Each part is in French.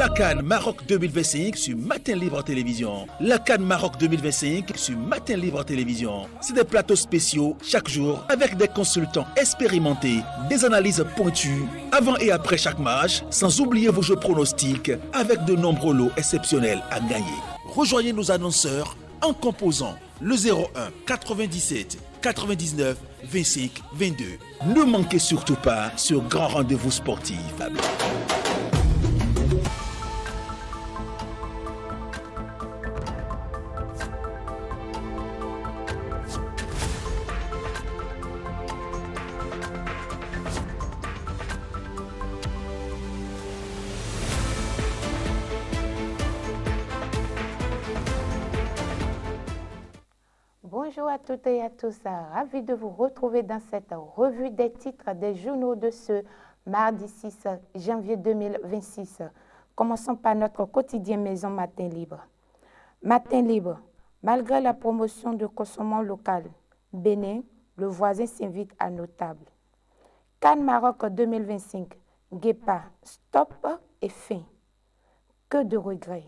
la CAN Maroc 2025 sur Matin Libre Télévision. La CAN Maroc 2025 sur Matin Libre Télévision. C'est des plateaux spéciaux chaque jour avec des consultants expérimentés, des analyses pointues avant et après chaque match, sans oublier vos jeux pronostics avec de nombreux lots exceptionnels à gagner. Rejoignez nos annonceurs en composant le 01 97 99 25 22. Ne manquez surtout pas ce grand rendez-vous sportif. Bonjour à toutes et à tous, ravi de vous retrouver dans cette revue des titres des journaux de ce mardi 6 janvier 2026. Commençons par notre quotidien Maison Matin Libre. Matin Libre, malgré la promotion de consommation local, Bénin, le voisin s'invite à nos tables. CAN Maroc 2025, Guépa, stop et fin. Que de regrets.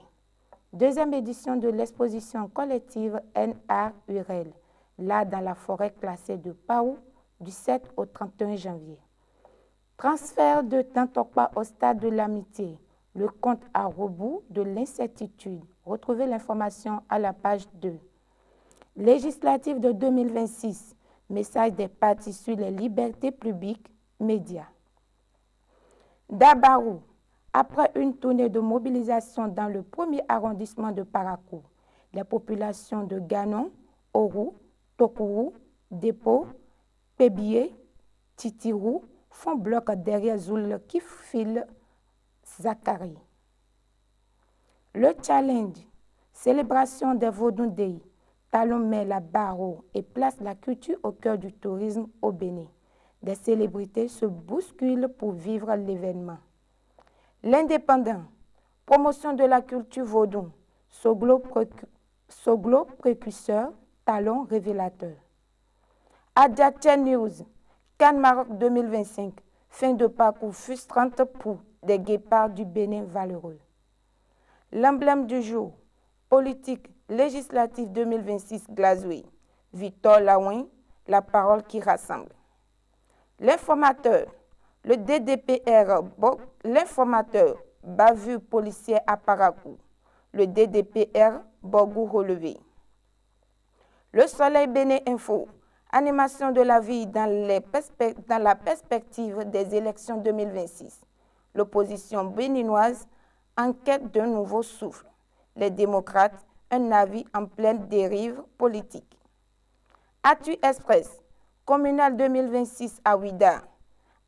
Deuxième édition de l'exposition collective NAURL, là dans la forêt classée de Paou, du 7 au 31 janvier. Transfert de Tantokpa au stade de l'amitié, le compte à rebours de l'incertitude. Retrouvez l'information à la page 2. Législative de 2026, message des partis sur les libertés publiques, médias. Dabarou. Après une tournée de mobilisation dans le premier arrondissement de Parakou, les populations de Ganon, Orou, Tokourou, Dépôt, Pébié, Titirou font bloc derrière Zoul Kifil Zakari. Le challenge, célébration des Vodou-Dey, Talon met la barre haut et place la culture au cœur du tourisme au Bénin. Des célébrités se bousculent pour vivre l'événement. L'Indépendant, promotion de la culture vaudou, Soglo précurseur, talon révélateur. Adjatia News, CAN Maroc 2025, fin de parcours frustrante pour des guépards du Bénin valeureux. L'emblème du jour, politique législative 2026 Glazoui, Victor Lawin, la parole qui rassemble. L'informateur, le DDPR, l'informateur, bavure policière à Parakou. Le DDPR, Borgou relevé. Le Soleil Bénin Info, animation de la vie dans la perspective des élections 2026. L'opposition béninoise, enquête d'un nouveau souffle. Les démocrates, un avis en pleine dérive politique. Actu Express, communal 2026 à Ouida.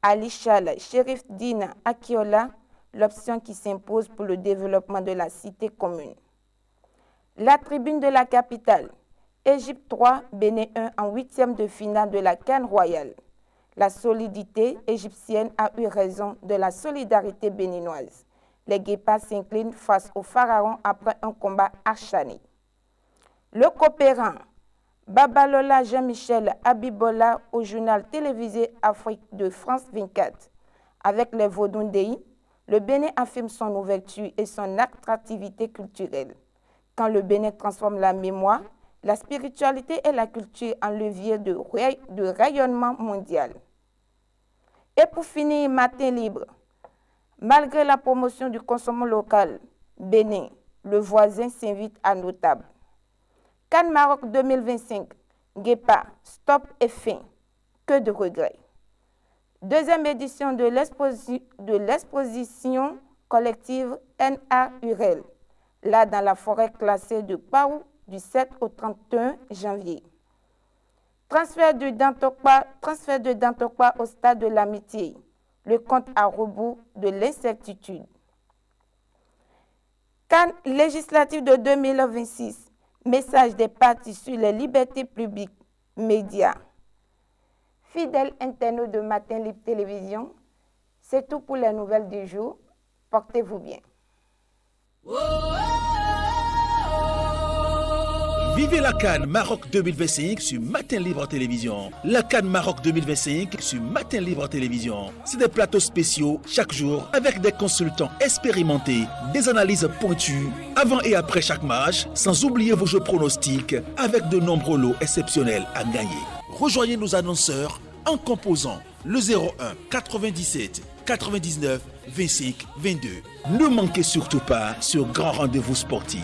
Ali Chal, Shérif Dina Akiola, l'option qui s'impose pour le développement de la cité commune. La tribune de la capitale, Égypte 3, Bénin 1 en 8e de finale de la CAN royale. La solidité égyptienne a eu raison de la solidarité béninoise. Les Guépards s'inclinent face au pharaon après un combat acharné. Le coopérant, Babalola Jean-Michel Abibola au journal télévisé Afrique de France 24. Avec les Vodou-Dey, le Bénin affirme son ouverture et son attractivité culturelle. Quand le Bénin transforme la mémoire, la spiritualité et la culture en levier de rayonnement mondial. Et pour finir, Matin Libre. Malgré la promotion du consommation local, Bénin, le voisin s'invite à nos tables. CAN Maroc 2025, Guépa, stop et fin. Que de regrets. Deuxième édition de l'exposition collective NAURL, là dans la forêt classée de Paou, du 7 au 31 janvier. Transfert de Dantokpa au stade de l'amitié, le compte à rebours de l'incertitude. CAN législative de 2026, message des partis sur les libertés publiques, médias. Fidèles internautes de Matin Libre Télévision, c'est tout pour les nouvelles du jour. Portez-vous bien. Vivez la CAN Maroc 2025 sur Matin Libre Télévision. La CAN Maroc 2025 sur Matin Libre Télévision. C'est des plateaux spéciaux chaque jour avec des consultants expérimentés, des analyses pointues avant et après chaque match, sans oublier vos jeux pronostics avec de nombreux lots exceptionnels à gagner. Rejoignez nos annonceurs en composant le 01 97 99 25 22. Ne manquez surtout pas ce grand rendez-vous sportif.